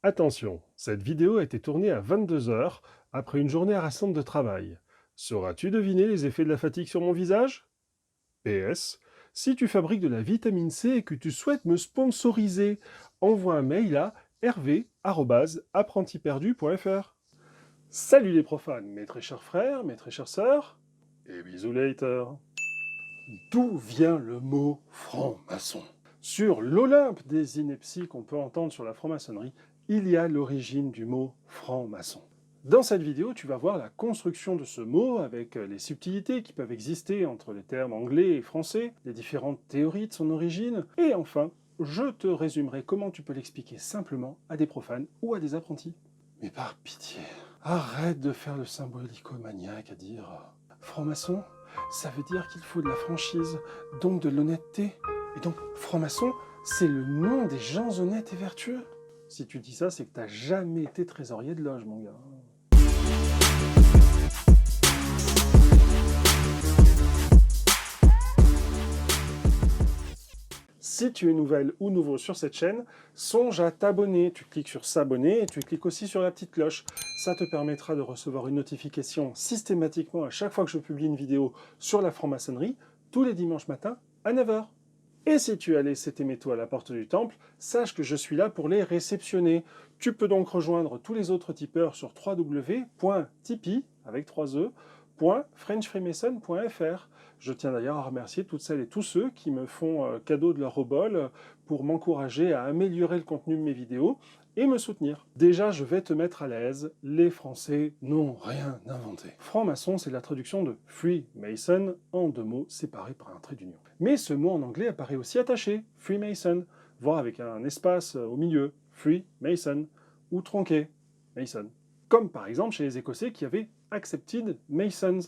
Attention, cette vidéo a été tournée à 22 heures après une journée harassante de travail. Sauras-tu deviner les effets de la fatigue sur mon visage? PS, si tu fabriques de la vitamine C et que tu souhaites me sponsoriser, envoie un mail à hervé@apprentiperdu.fr. Salut les profanes, mes très chers frères, mes très chères sœurs, et bisous later. D'où vient le mot franc-maçon? Sur l'Olympe des inepties qu'on peut entendre sur la franc-maçonnerie, il y a l'origine du mot franc-maçon. Dans cette vidéo, tu vas voir la construction de ce mot avec les subtilités qui peuvent exister entre les termes anglais et français, les différentes théories de son origine, et enfin, je te résumerai comment tu peux l'expliquer simplement à des profanes ou à des apprentis. Mais par pitié, arrête de faire le symbolico-maniaque à dire « franc-maçon », ça veut dire qu'il faut de la franchise, donc de l'honnêteté. Et donc, franc-maçon, c'est le nom des gens honnêtes et vertueux. Si tu dis ça, c'est que t'as jamais été trésorier de loge, mon gars. Si tu es nouvelle ou nouveau sur cette chaîne, songe à t'abonner. Tu cliques sur s'abonner et tu cliques aussi sur la petite cloche. Ça te permettra de recevoir une notification systématiquement à chaque fois que je publie une vidéo sur la franc-maçonnerie, tous les dimanches matins à 9 h. Et si tu as laissé tes métaux à la porte du temple, sache que je suis là pour les réceptionner. Tu peux donc rejoindre tous les autres tipeurs sur www.tipeee, avec 3 e, .frenchfreemason.fr. Je tiens d'ailleurs à remercier toutes celles et tous ceux qui me font cadeau de leur obol pour m'encourager à améliorer le contenu de mes vidéos et me soutenir. Déjà, je vais te mettre à l'aise, les Français n'ont rien inventé. Franc-maçon, c'est la traduction de Freemason en 2 mots séparés par un trait d'union. Mais ce mot en anglais apparaît aussi attaché, Freemason, voire avec un espace au milieu, Freemason, ou tronqué, Mason. Comme par exemple chez les Écossais qui avaient Accepted Masons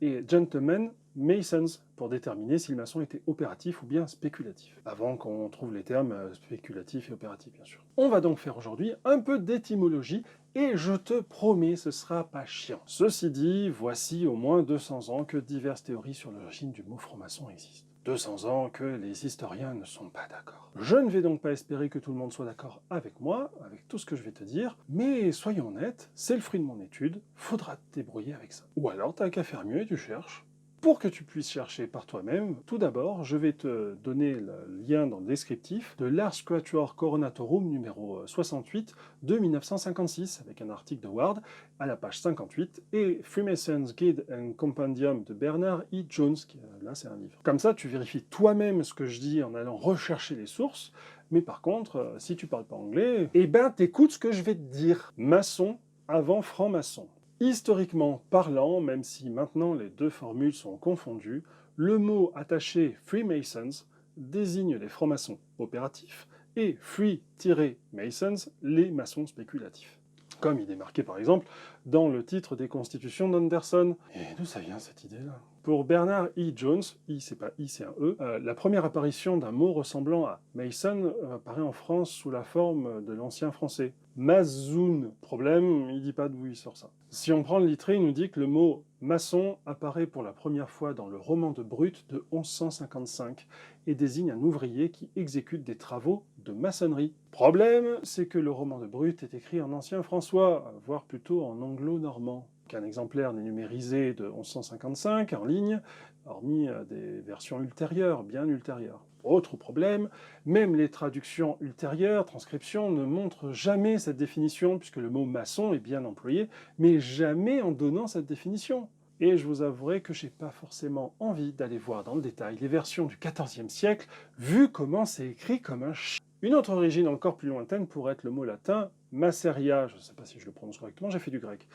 et Gentlemen Masons pour déterminer si le maçon était opératif ou bien spéculatif. Avant qu'on trouve les termes spéculatif et opératif, bien sûr. On va donc faire aujourd'hui un peu d'étymologie et je te promets, ce sera pas chiant. Ceci dit, voici au moins 200 ans que diverses théories sur l'origine du mot franc-maçon existent. 200 ans que les historiens ne sont pas d'accord. Je ne vais donc pas espérer que tout le monde soit d'accord avec moi, avec tout ce que je vais te dire, mais soyons honnêtes, c'est le fruit de mon étude, faudra te débrouiller avec ça. Ou alors t'as qu'à faire mieux et tu cherches. Pour que tu puisses chercher par toi-même, tout d'abord, je vais te donner le lien dans le descriptif de l'Ars Scriptura Coronatorum numéro 68 de 1956, avec un article de Ward à la page 58, et Freemason's Guide and Compendium de Bernard E. Jones, qui là c'est un livre. Comme ça, tu vérifies toi-même ce que je dis en allant rechercher les sources, mais par contre, si tu parles pas anglais, eh ben t'écoutes ce que je vais te dire. Maçon avant franc-maçon. Historiquement parlant, même si maintenant les deux formules sont confondues, le mot attaché Freemasons désigne les francs-maçons opératifs et Free-Masons les maçons spéculatifs. Comme il est marqué par exemple dans le titre des constitutions d'Anderson. Et d'où ça vient cette idée-là? Pour Bernard E. Jones, I c'est pas I c'est un E, la première apparition d'un mot ressemblant à Mason apparaît en France sous la forme de l'ancien français. Mazoun. Problème, il dit pas d'où il sort ça. Si on prend le littré, il nous dit que le mot maçon apparaît pour la première fois dans le roman de Brut de 1155 et désigne un ouvrier qui exécute des travaux de maçonnerie. Problème, c'est que le roman de Brut est écrit en ancien françois, voire plutôt en anglo-normand. Qu'un exemplaire n'est numérisé de 1155 en ligne, hormis des versions ultérieures, bien ultérieures. Autre problème, même les traductions ultérieures, transcriptions, ne montrent jamais cette définition, puisque le mot maçon est bien employé, mais jamais en donnant cette définition. Et je vous avouerai que j'ai pas forcément envie d'aller voir dans le détail les versions du XIVe siècle, vu comment c'est écrit comme un ch... Une autre origine encore plus lointaine pourrait être le mot latin masseria, je ne sais pas si je le prononce correctement, j'ai fait du grec,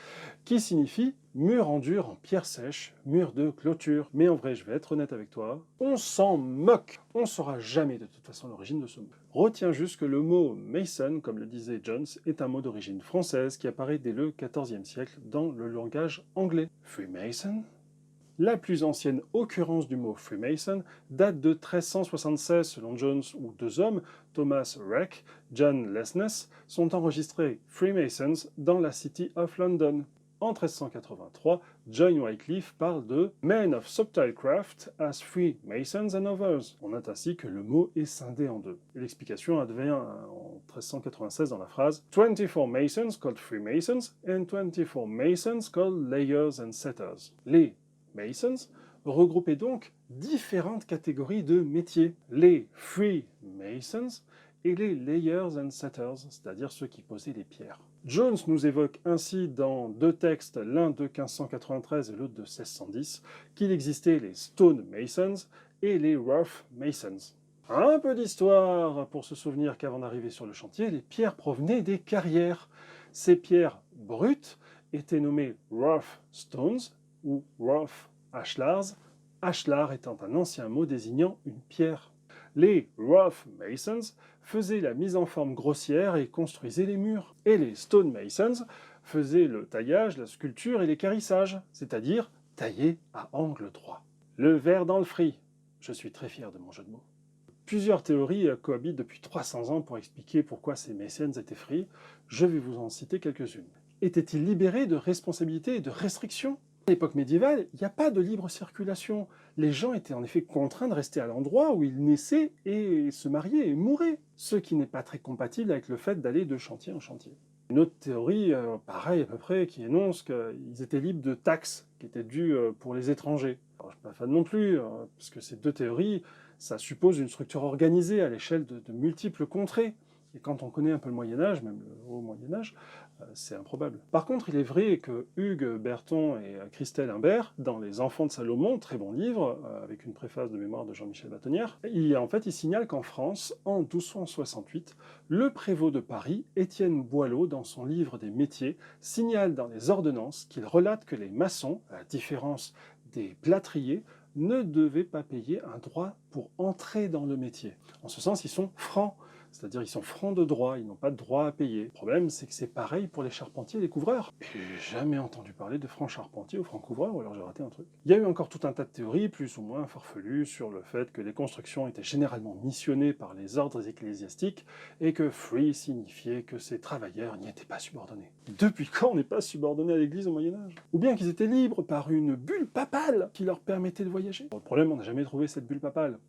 qui signifie mur en dur en pierre sèche, mur de clôture. Mais en vrai, je vais être honnête avec toi, on s'en moque. On ne saura jamais de toute façon l'origine de ce mot. Retiens juste que le mot mason, comme le disait Jones, est un mot d'origine française qui apparaît dès le XIVe siècle dans le langage anglais. Freemason ? La plus ancienne occurrence du mot Freemason date de 1376 selon Jones, où 2 hommes, Thomas Wreck, John Lesness, sont enregistrés Freemasons dans la City of London. En 1383, John Wycliffe parle de « Men of subtle craft as Freemasons and others ». On note ainsi que le mot est scindé en deux. L'explication advient en 1396 dans la phrase « 24 Masons called Freemasons and 24 Masons called Layers and Setters ». Les Masons regroupaient donc différentes catégories de métiers. Les Freemasons et les Layers and Setters, c'est-à-dire ceux qui posaient les pierres. Jones nous évoque ainsi dans deux textes, l'un de 1593 et l'autre de 1610, qu'il existait les Stone Masons et les Rough Masons. Un peu d'histoire pour se souvenir qu'avant d'arriver sur le chantier, les pierres provenaient des carrières. Ces pierres brutes étaient nommées Rough Stones ou Rough Ashlars, ashlar étant un ancien mot désignant une pierre. Les Rough Masons faisaient la mise en forme grossière et construisaient les murs. Et les Stone Masons faisaient le taillage, la sculpture et l'équarrissage, c'est-à-dire tailler à angle droit. Le ver dans le frit. Je suis très fier de mon jeu de mots. Plusieurs théories cohabitent depuis 300 ans pour expliquer pourquoi ces Masons étaient free. Je vais vous en citer quelques-unes. Étaient-ils libérés de responsabilités et de restrictions ? À l'époque médiévale, il n'y a pas de libre circulation. Les gens étaient en effet contraints de rester à l'endroit où ils naissaient et se mariaient et mouraient, ce qui n'est pas très compatible avec le fait d'aller de chantier en chantier. Une autre théorie, pareil à peu près, qui énonce qu'ils étaient libres de taxes qui étaient dues pour les étrangers. Alors, je ne suis pas fan non plus, parce que ces deux théories, ça suppose une structure organisée à l'échelle de multiples contrées. Et quand on connaît un peu le Moyen-Âge, même le haut Moyen-Âge, c'est improbable. Par contre, il est vrai que Hugues Berton et Christelle Imbert, dans Les Enfants de Salomon, très bon livre, avec une préface de mémoire de Jean-Michel Batonnière, il signale qu'en France, en 1268, le prévôt de Paris, Étienne Boileau, dans son livre des métiers, signale dans les ordonnances qu'il relate que les maçons, à la différence des plâtriers, ne devaient pas payer un droit pour entrer dans le métier. En ce sens, ils sont francs. C'est-à-dire ils sont francs de droit, ils n'ont pas de droit à payer. Le problème, c'est que c'est pareil pour les charpentiers et les couvreurs. J'ai jamais entendu parler de francs charpentiers ou francs couvreurs, ou alors j'ai raté un truc. Il y a eu encore tout un tas de théories, plus ou moins farfelues, sur le fait que les constructions étaient généralement missionnées par les ordres ecclésiastiques, et que free signifiait que ces travailleurs n'y étaient pas subordonnés. Depuis quand on n'est pas subordonné à l'Église au Moyen-Âge ? Ou bien qu'ils étaient libres par une bulle papale qui leur permettait de voyager. Bon, le problème, on n'a jamais trouvé cette bulle papale.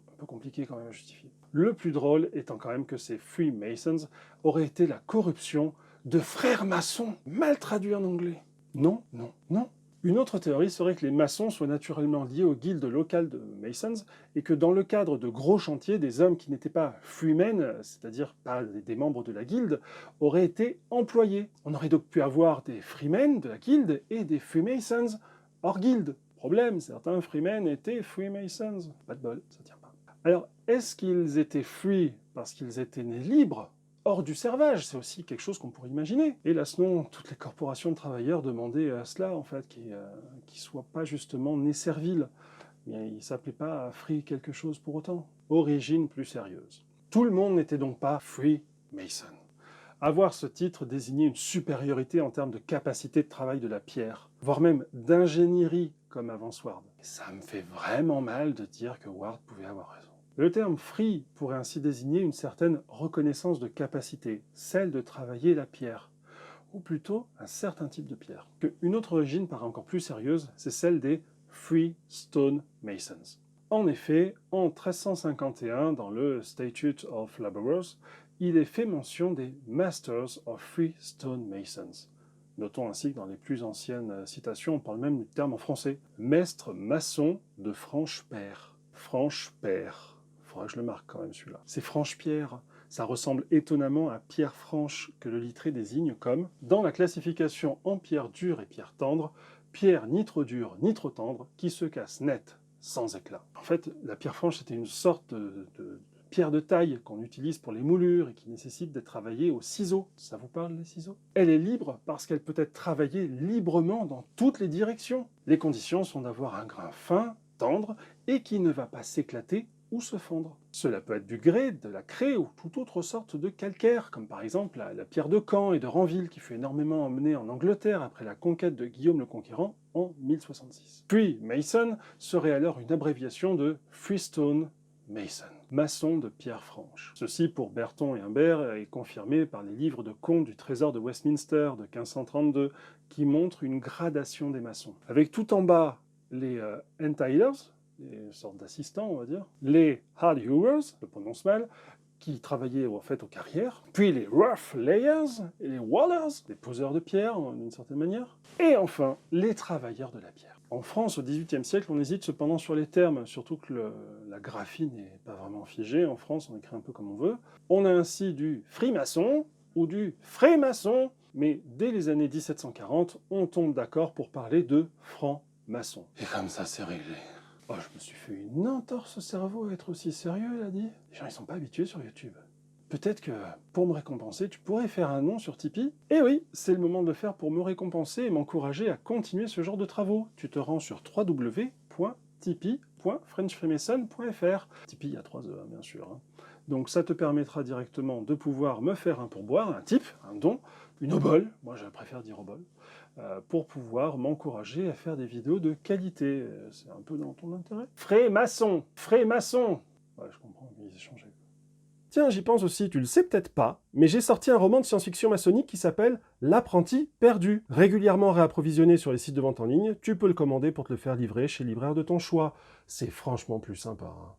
Un peu compliqué quand même à justifier. Le plus drôle étant quand même que ces Freemasons auraient été la corruption de frères maçons, mal traduit en anglais. Non, non, non. Une autre théorie serait que les maçons soient naturellement liés aux guildes locales de Masons et que dans le cadre de gros chantiers, des hommes qui n'étaient pas freemen, c'est-à-dire pas des membres de la guilde, auraient été employés. On aurait donc pu avoir des freemen de la guilde et des Freemasons hors guilde. Problème, certains freemen étaient Freemasons. Pas de bol, ça tient pas. Alors, est-ce qu'ils étaient free parce qu'ils étaient nés libres, hors du servage? C'est aussi quelque chose qu'on pourrait imaginer. Hélas non, toutes les corporations de travailleurs demandaient à cela, en fait, qu'ils ne soient pas justement nés serviles. Mais ils ne s'appelaient pas free quelque chose pour autant. Origine plus sérieuse. Tout le monde n'était donc pas free mason. Avoir ce titre désignait une supériorité en termes de capacité de travail de la pierre, voire même d'ingénierie, comme avant Ward. Et ça me fait vraiment mal de dire que Ward pouvait avoir raison. Le terme free pourrait ainsi désigner une certaine reconnaissance de capacité, celle de travailler la pierre, ou plutôt un certain type de pierre. Une autre origine paraît encore plus sérieuse, c'est celle des Free Stone Masons. En effet, en 1351, dans le Statute of Labourers, il est fait mention des Masters of Free Stone Masons. Notons ainsi que dans les plus anciennes citations, on parle même du terme en français. Maître maçon de Franche-Père. Franche-Père. Faudra que je le marque quand même celui-là. C'est Franche-Pierre. Ça ressemble étonnamment à pierre franche que le lettré désigne comme, dans la classification en pierre dure et pierre tendre, pierre ni trop dure ni trop tendre qui se casse net, sans éclat. En fait, la pierre franche c'était une sorte de pierre de taille qu'on utilise pour les moulures et qui nécessite d'être travaillée au ciseau. Ça vous parle, les ciseaux? Elle est libre parce qu'elle peut être travaillée librement dans toutes les directions. Les conditions sont d'avoir un grain fin, tendre et qui ne va pas s'éclater ou se fondre. Cela peut être du grès, de la craie ou toute autre sorte de calcaire, comme par exemple la pierre de Caen et de Ranville qui fut énormément emmenée en Angleterre après la conquête de Guillaume le Conquérant en 1066. Free Mason serait alors une abréviation de Freestone Mason, maçon de pierre franche. Ceci, pour Berton et Imbert, est confirmé par les livres de comptes du trésor de Westminster de 1532, qui montrent une gradation des maçons. Avec tout en bas les entailers, des sortes d'assistants, on va dire, les hard hewers, je prononce mal, qui travaillaient en fait aux carrières, puis les rough layers et les wallers, les poseurs de pierre d'une certaine manière, et enfin les travailleurs de la pierre. En France, au XVIIIe siècle, on hésite cependant sur les termes, surtout que la graphie n'est pas vraiment figée. En France, on écrit un peu comme on veut. On a ainsi du frimaçon ou du frémaçon, mais dès les années 1740, on tombe d'accord pour parler de franc-maçon. Et comme ça, c'est réglé. Oh, je me suis fait une entorse au cerveau à être aussi sérieux, il a dit. Les gens, ils sont pas habitués sur YouTube. Peut-être que, pour me récompenser, tu pourrais faire un nom sur Tipeee. Eh oui, c'est le moment de le faire pour me récompenser et m'encourager à continuer ce genre de travaux. Tu te rends sur www.tipeee.frenchfreemason.fr. Tipeee, il y a 3 E, bien sûr. Donc ça te permettra directement de pouvoir me faire un pourboire, un tip, un don, une obole, moi je préfère dire obole, pour pouvoir m'encourager à faire des vidéos de qualité. C'est un peu dans ton intérêt. Frémaçon. Ouais, je comprends, ils échangeaient. Tiens, j'y pense aussi, tu le sais peut-être pas, mais j'ai sorti un roman de science-fiction maçonnique qui s'appelle L'apprenti perdu. Régulièrement réapprovisionné sur les sites de vente en ligne, tu peux le commander pour te le faire livrer chez le libraire de ton choix. C'est franchement plus sympa.